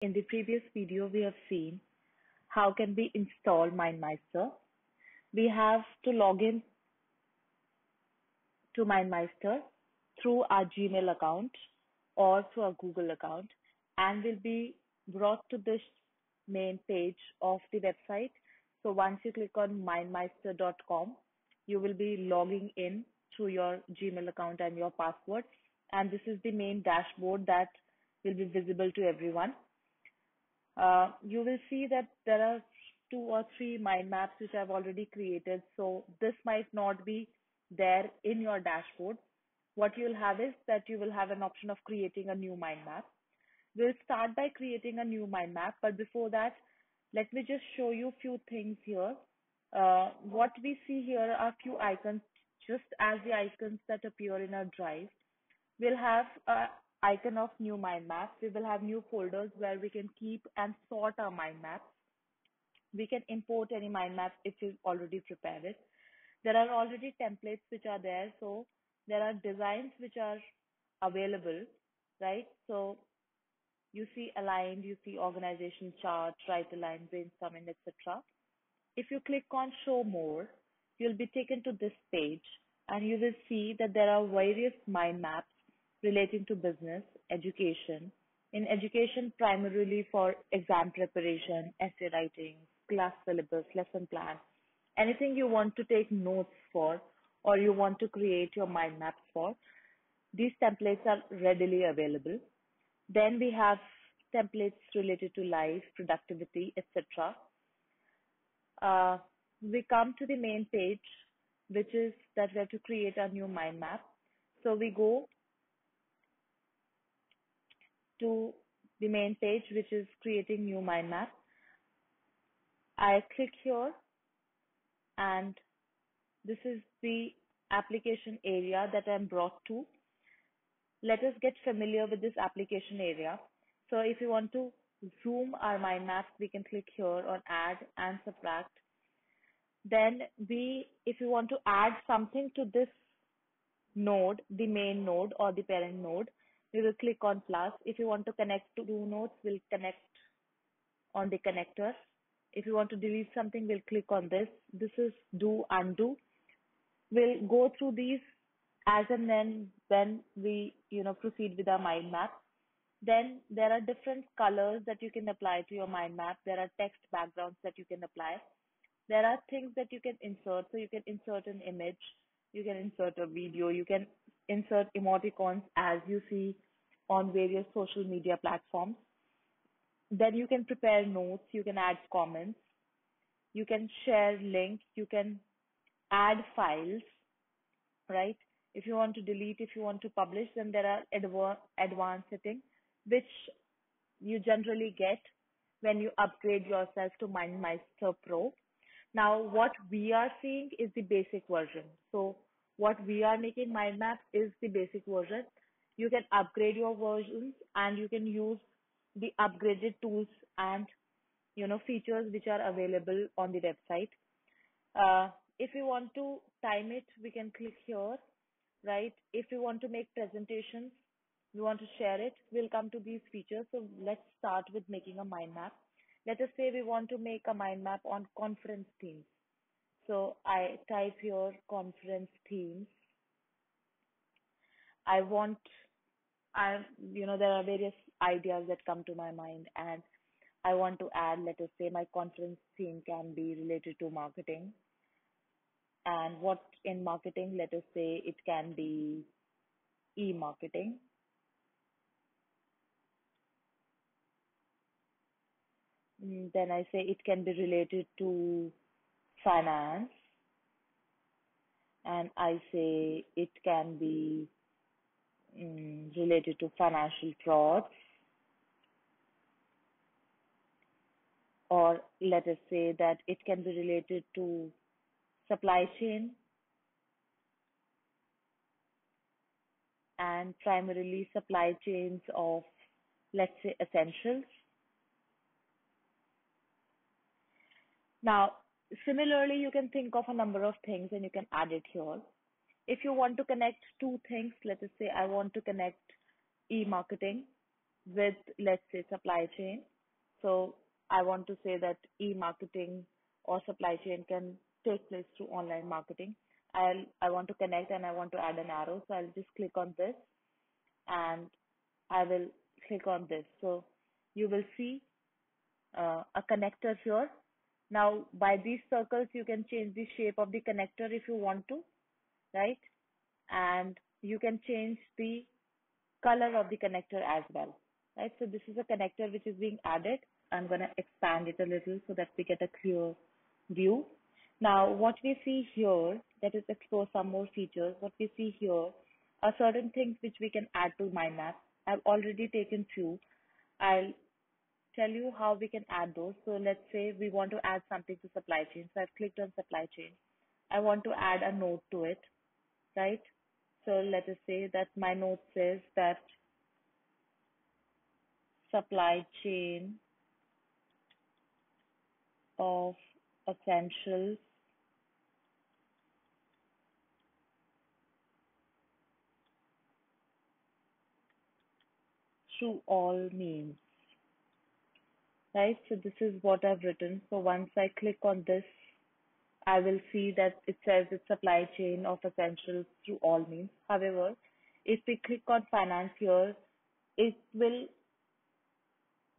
In the previous video, we have seen how can we install MindMeister. We have to log in to MindMeister through our Gmail account or through our Google account, and will be brought to this main page of the website. So once you click on mindmeister.com, you will be logging in through your Gmail account and your password. And this is the main dashboard that will be visible to everyone. You will see that there are 2 or 3 mind maps which I've already created. So this might not be there in your dashboard. What you'll have is that you will have an option of creating a new mind map. We'll start by creating a new mind map, but before that, let me just show you a few things here. What we see here are few icons, just as the icons that appear in our drive. We'll have an icon of new mind map. We will have new folders where we can keep and sort our mind maps. We can import any mind map if you've already prepared it. There are already templates which are there. So there are designs which are available, right? So you see aligned, you see organization chart, right aligned, brainstorming, etc. If you click on show more, you'll be taken to this page and you will see that there are various mind maps relating to business, education. In education, primarily for exam preparation, essay writing, class syllabus, lesson plan, anything you want to take notes for or you want to create your mind maps for, these templates are readily available. Then we have templates related to life, productivity, etc. We come to the main page, which is that we have to create a new mind map. So we go to the main page, which is creating new mind map. I click here and this is the application area that I'm brought to. Let us get familiar with this application area. So if you want to zoom our mind map, we can click here on add and subtract. Then if you want to add something to this node, the main node or the parent node, we will click on plus. If you want to connect to two nodes, we'll connect on the connector. If you want to delete something, we'll click on this. This is do, undo. We'll go through these as and when we proceed with our mind map. Then there are different colors that you can apply to your mind map. There are text backgrounds that you can apply. There are things that you can insert. So you can insert an image, you can insert a video, you can insert emoticons as you see on various social media platforms. Then you can prepare notes, you can add comments, you can share links, you can add files, right? If you want to delete, if you want to publish, then there are advanced settings, which you generally get when you upgrade yourself to MindMeister Pro. Now, what we are seeing is the basic version. So what we are making mind map is the basic version. You can upgrade your versions and you can use the upgraded tools and features which are available on the website. If you want to time it, we can click here, right? If you want to make presentations, we want to share it, we'll come to these features. So let's start with making a mind map. Let us say we want to make a mind map on conference themes. So I type here conference themes. There are various ideas that come to my mind and I want to add, let us say my conference theme can be related to marketing. And what in marketing, let us say it can be e-marketing. Then I say it can be related to finance. And I say it can be related to financial frauds. Or let us say that it can be related to supply chain and primarily supply chains of, let's say, essentials. Now, similarly, you can think of a number of things and you can add it here. If you want to connect two things, let us say I want to connect e-marketing with, let's say, supply chain. So I want to say that e-marketing or supply chain can take place through online marketing. I want to connect and I want to add an arrow. So I'll just click on this and I will click on this. So you will see a connector here. Now, by these circles, you can change the shape of the connector if you want to, right? And you can change the color of the connector as well, right? So this is a connector which is being added. I'm going to expand it a little so that we get a clear view. Now, what we see here, let us explore some more features. What we see here are certain things which we can add to mind map. I've already taken few. I'll tell you how we can add those. So let's say we want to add something to supply chain. So I've clicked on supply chain. I want to add a note to it, right? So let us say that my note says that supply chain of essentials through all means, right? So this is what I've written. So once I click on this, I will see that it says it's supply chain of essentials through all means. However, if we click on finance here, it will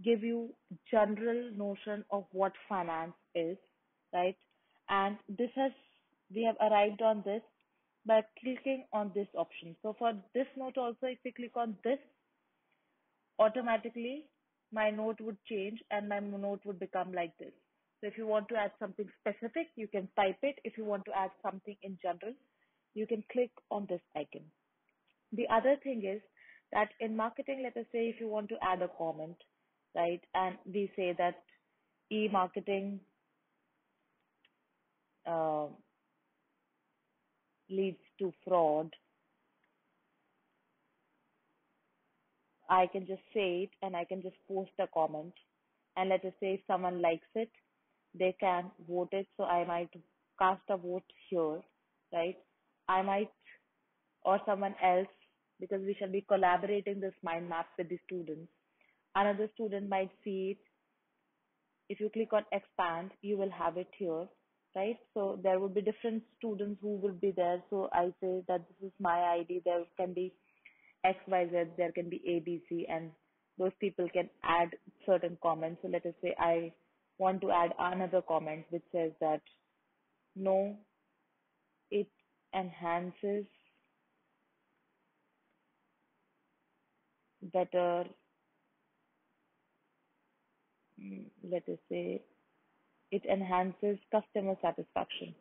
give you general notion of what finance is, right? And we have arrived on this by clicking on this option. So for this note also, if we click on this, automatically my note would change and my note would become like this. So if you want to add something specific, you can type it. If you want to add something in general, you can click on this icon. The other thing is that in marketing, let us say if you want to add a comment, right? And we say that e-marketing uh, leads to fraud. I can just say it and I can just post a comment. And let us say if someone likes it, they can vote it. So I might cast a vote here, right? I might, or someone else, because we shall be collaborating this mind map with the students. Another student might see it. If you click on expand, you will have it here, right? So there would be different students who will be there. So I say that this is my ID. There can be XYZ, there can be ABC, and those people can add certain comments. So let us say I want to add another comment which says that no, it enhances better, let us say it enhances customer satisfaction.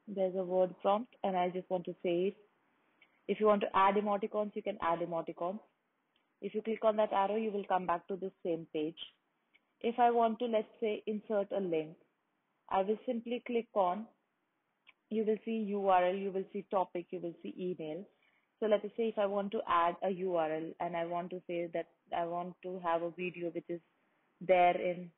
There's a word prompt and I just want to say it. If you want to add emoticons, you can add emoticons. If you click on that arrow, you will come back to the same page. If I want to, let's say, insert a link, I will simply click on, you will see URL, you will see topic, you will see email. So let us say if I want to add a URL and I want to say that I want to have a video which is there in,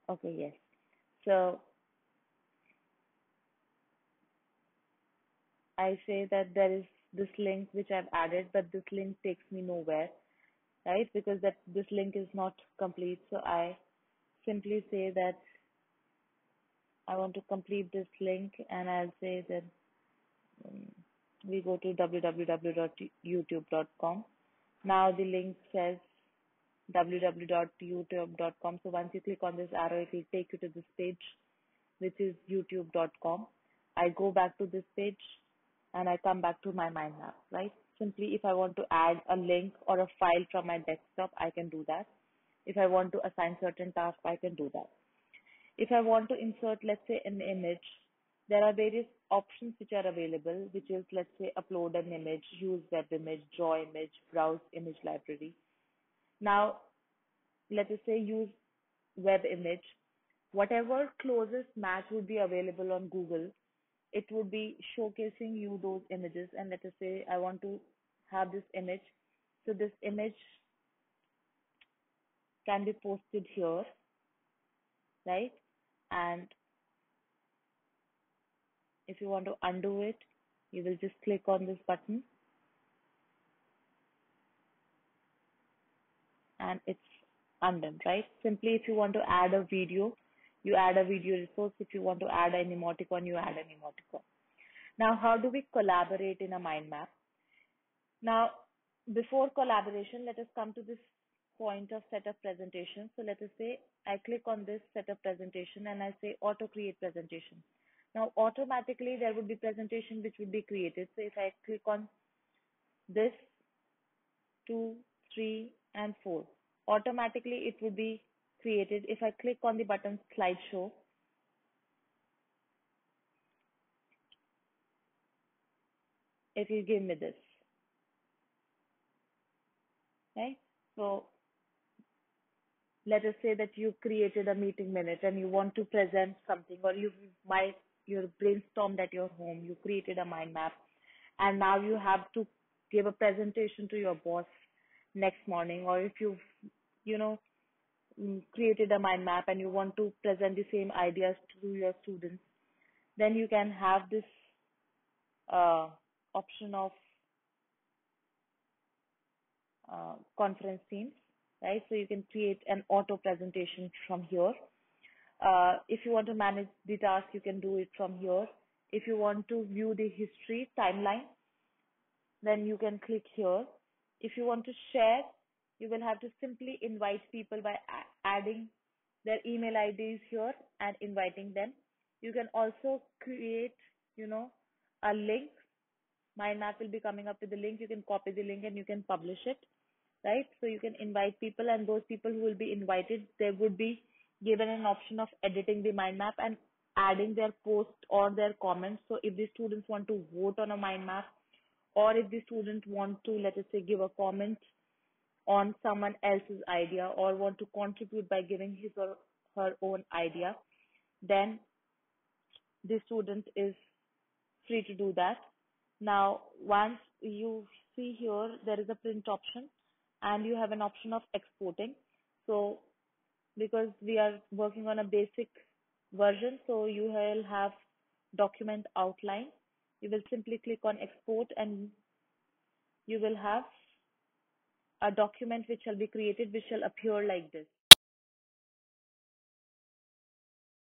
okay, yes. So I say that there is this link which I've added, but this link takes me nowhere, right? Because that this link is not complete. So I simply say that I want to complete this link and I'll say that um, we go to www.youtube.com. Now the link says www.youtube.com. So once you click on this arrow, it will take you to this page, which is youtube.com. I go back to this page and I come back to my mind map, right? Simply if I want to add a link or a file from my desktop, I can do that. If I want to assign certain tasks, I can do that. If I want to insert, let's say, an image, There are various options which are available, which is, let's say, upload an image, use web image, draw image, browse image library. Now, let us say use web image. Whatever closest match would be available on Google, it would be showcasing you those images. And let us say I want to have this image. So this image can be posted here, right? And if you want to undo it, you will just click on this button and it's undone, right? Simply, if you want to add a video, you add a video resource. If you want to add an emoticon, you add an emoticon. Now, how do we collaborate in a mind map? Now, before collaboration, let us come to this point of setup presentation. So let us say I click on this setup presentation and I say auto create presentation. Now, automatically there would be presentation which would be created. So if I click on this, 2, 3, and 4, automatically it would be created. If I click on the button slideshow, it will give me this, right? So let us say that you created a meeting minute and you want to present something, or you brainstormed at your home, you created a mind map, and now you have to give a presentation to your boss next morning, or if you know created a mind map and you want to present the same ideas to your students, then you can have this uh, option of conference themes, right? So you can create an auto presentation from here. If you want to manage the task, you can do it from here. If you want to view the history timeline, then you can click here. If you want to share, you will have to simply invite people by adding their email IDs here and inviting them. You can also create, a link. Mind map will be coming up with the link. You can copy the link and you can publish it, right? So you can invite people, and those people who will be invited, they would be given an option of editing the mind map and adding their post or their comments. So if the students want to vote on a mind map, or if the student want to, let us say, give a comment on someone else's idea, or want to contribute by giving his or her own idea, then the student is free to do that. Now, once you see here, there is a print option and you have an option of exporting. So, because we are working on a basic version, so you will have document outline. You will simply click on export and you will have a document which shall be created, which shall appear like this.